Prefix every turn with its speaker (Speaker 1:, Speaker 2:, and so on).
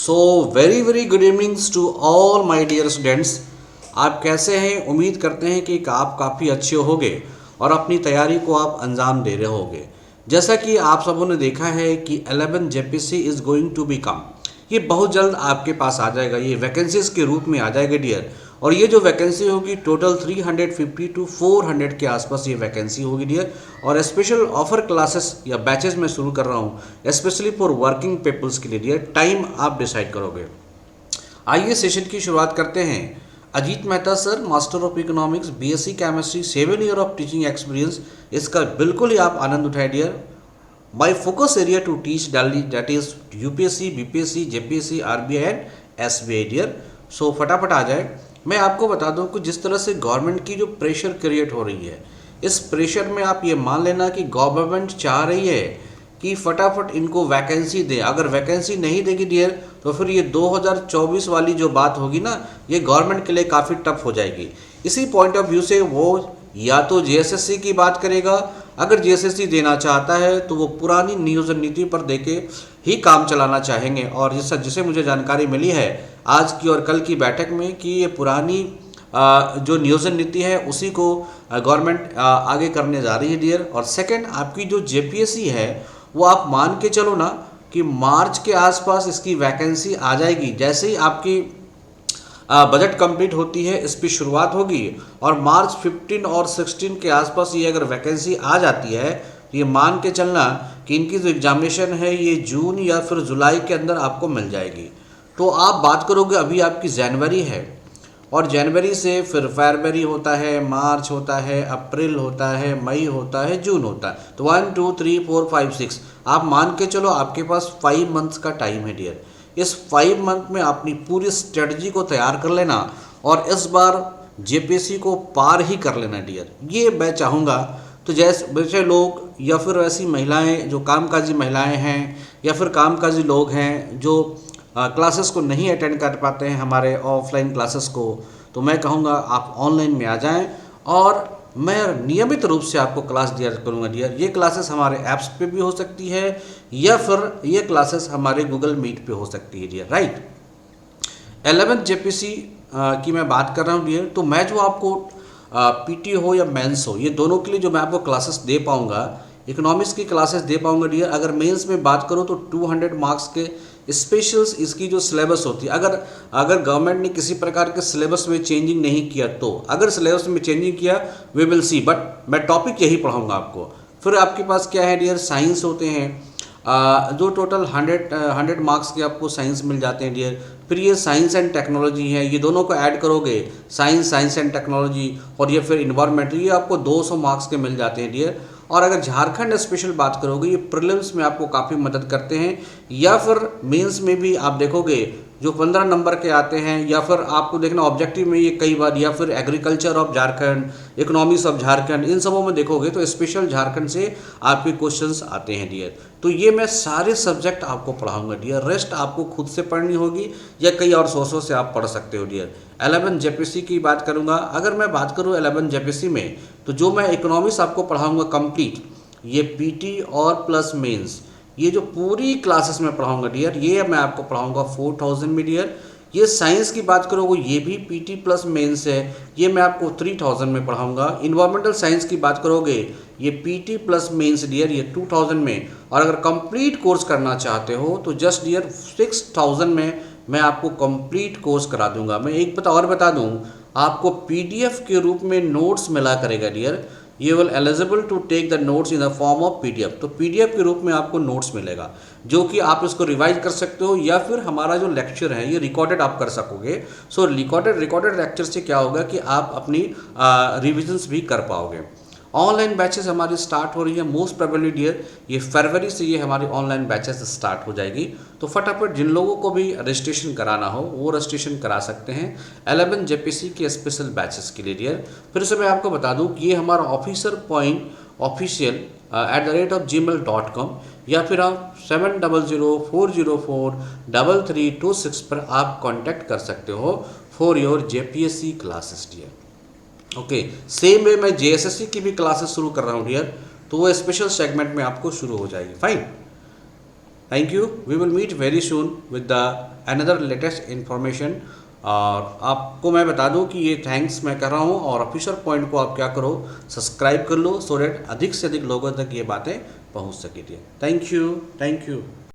Speaker 1: So very very good evenings to all my dear students. आप कैसे हैं? उम्मीद करते हैं कि आप काफ़ी अच्छे होंगे और अपनी तैयारी को आप अंजाम दे रहे होंगे। जैसा कि आप सबों ने देखा है कि 11 JPC is going to be come, ये बहुत जल्द आपके पास आ जाएगा, ये वैकेंसीज के रूप में आ जाएगा डियर। और ये जो वैकेंसी होगी टोटल 350 टू 400 के आसपास ये वैकेंसी होगी डियर। और स्पेशल ऑफर क्लासेस या बैचेस में शुरू कर रहा हूँ स्पेशली फॉर वर्किंग पीपल्स के लिए डियर। टाइम आप डिसाइड करोगे। आइए सेशन की शुरुआत करते हैं। Ajit Mehta sir, master of economics, BSc chemistry, 7 year of teaching experience, इसका बिल्कुल ही आप आनंद उठाए dear. My focus area to teach daily that is UPSC, BPSC, JPSC, RBI and SBI dear. So फटाफट आ जाए। मैं आपको बता दूं कि जिस तरह से गवर्नमेंट की जो प्रेशर क्रिएट हो रही है, इस प्रेशर में आप ये मान लेना कि गवर्नमेंट चाह रही है कि फटाफट इनको वैकेंसी दे। अगर वैकेंसी नहीं देगी डियर तो फिर ये 2024 वाली जो बात होगी ना, ये गवर्नमेंट के लिए काफ़ी टफ हो जाएगी। इसी पॉइंट ऑफ व्यू से वो या तो जीएसएससी की बात करेगा, अगर जीएसएससी देना चाहता है तो वो पुरानी नियोजन नीति पर देके ही काम चलाना चाहेंगे। और जिसे मुझे जानकारी मिली है आज की और कल की बैठक में कि ये पुरानी जो नियोजन नीति है उसी को गवर्नमेंट आगे करने जा रही है डियर। और सेकंड, आपकी जो जेपीएससी है वो आप मान के चलो ना कि मार्च के आसपास इसकी वैकेंसी आ जाएगी। जैसे ही आपकी बजट कंप्लीट होती है इस पर शुरुआत होगी और मार्च 15 और 16 के आसपास ये अगर वैकेंसी आ जाती है तो ये मान के चलना कि इनकी जो एग्जामिनेशन है ये जून या फिर जुलाई के अंदर आपको मिल जाएगी। तो आप बात करोगे अभी आपकी जनवरी है और जनवरी से फिर फरवरी होता है, मार्च होता है, अप्रैल होता है, मई होता है, जून होता है। तो 1 2 3 4 5 6 आप मान के चलो आपके पास 5 मंथ्स का टाइम है डियर। इस 5 मंथ में अपनी पूरी स्ट्रेटजी को तैयार कर लेना और इस बार जेपीएससी को पार ही कर लेना डियर। ये मैं चाहूँगा। तो जैसे लोग या फिर ऐसी महिलाएं जो कामकाजी महिलाएं हैं या फिर कामकाजी लोग हैं जो क्लासेस को नहीं अटेंड कर पाते हैं हमारे ऑफलाइन क्लासेस को, तो मैं कहूँगा आप ऑनलाइन में आ जाएं और मैं नियमित रूप से आपको क्लास दिया करूँगा डियर। ये क्लासेस हमारे ऐप्स पे भी हो सकती है या फिर ये क्लासेस हमारे गूगल मीट पे हो सकती है डियर, राइट। 11 जेपीसी की मैं बात कर रहा हूँ डियर। तो मैं जो आपको पीटी हो या मेंस हो, ये दोनों के लिए जो मैं आपको क्लासेस दे पाऊँगा, इकोनॉमिक्स की क्लासेस दे पाऊँगा डियर। अगर मेंस में बात करूँ तो 200 मार्क्स के स्पेशल्स इसकी जो सिलेबस होती है, अगर गवर्नमेंट ने किसी प्रकार के सिलेबस में चेंजिंग नहीं किया तो, अगर सिलेबस में चेंजिंग किया वी विल सी, बट मैं टॉपिक यही पढ़ाऊँगा आपको। फिर आपके पास क्या है डियर, साइंस होते हैं जो टोटल 100 मार्क्स के आपको साइंस मिल जाते हैं डियर। फिर ये साइंस एंड टेक्नोलॉजी है, ये दोनों को ऐड करोगे, साइंस एंड टेक्नोलॉजी और ये फिर इन्वायरमेंट, ये आपको 200 मार्क्स के मिल जाते हैं डियर। और अगर झारखंड स्पेशल बात करोगे, ये प्रीलिम्स में आपको काफ़ी मदद करते हैं या फिर मेंस में भी आप देखोगे जो 15 नंबर के आते हैं, या फिर आपको देखना ऑब्जेक्टिव में ये कई बार, या फिर agriculture of Jharkhand, economics of Jharkhand, इन सबों में देखोगे तो स्पेशल झारखंड से आपके क्वेश्चंस आते हैं डियर। तो ये मैं सारे सब्जेक्ट आपको पढ़ाऊंगा डियर। रेस्ट आपको खुद से पढ़नी होगी या कई और सोर्सों से आप पढ़ सकते हो डियर। 11 जेपीसी की बात करूंगा। अगर मैं बात करूं 11 जेपीसी में तो जो मैं इकोनॉमिक्स आपको पढ़ाऊंगा कंप्लीट, ये पीटी और प्लस मेंस, ये जो पूरी क्लासेस में पढ़ाऊंगा डियर, ये मैं आपको पढ़ाऊंगा 4000 में डियर। ये साइंस की बात करोगे ये भी पीटी प्लस मेंस है, ये मैं आपको 3000 में पढ़ाऊंगा। इन्वायरमेंटल साइंस की बात करोगे ये पीटी प्लस मेंस डियर, ये 2000 में। और अगर कंप्लीट कोर्स करना चाहते हो तो जस्ट डियर 6000 में मैं आपको कंप्लीट कोर्स करा दूंगा। मैं एक और बता दूं, आपको पीडीएफ के रूप में नोट्स मिला करेगा डियर। ये will eligible to take the notes in the form of PDF. तो पीडीएफ के रूप में आपको नोट्स मिलेगा जो कि आप इसको रिवाइज कर सकते हो या फिर हमारा जो लेक्चर है ये रिकॉर्डेड आप कर सकोगे। सो रिकॉर्डेड लेक्चर से क्या होगा कि आप अपनी रिविजन्स भी कर पाओगे। ऑनलाइन बैचेस हमारी स्टार्ट हो रही है मोस्ट प्रोबेबली डियर, ये फरवरी से ये हमारी ऑनलाइन बैचेस स्टार्ट हो जाएगी। तो फटाफट जिन लोगों को भी रजिस्ट्रेशन कराना हो वो रजिस्ट्रेशन करा सकते हैं 11 जेपीसी के स्पेशल बैचेस के लिए डियर। फिर से मैं आपको बता दूं कि ये हमारा officer.official@gmail.com या फिर आप 7004043326 पर आप कॉन्टैक्ट कर सकते हो for your JPSC classes dear. Okay, same way मैं जेएसएससी की भी क्लासेस शुरू कर रहा हूँ डियर, तो वो स्पेशल सेगमेंट में आपको शुरू हो जाएगी। Fine, thank you, we will meet very soon with the another latest information. और आपको मैं बता दूं कि ये थैंक्स मैं कर रहा हूं, और ऑफिशियल पॉइंट को आप क्या करो, सब्सक्राइब कर लो, सो डेट अधिक से अधिक लोगों तक ये बातें पहुंच सके थी। Thank you, thank you.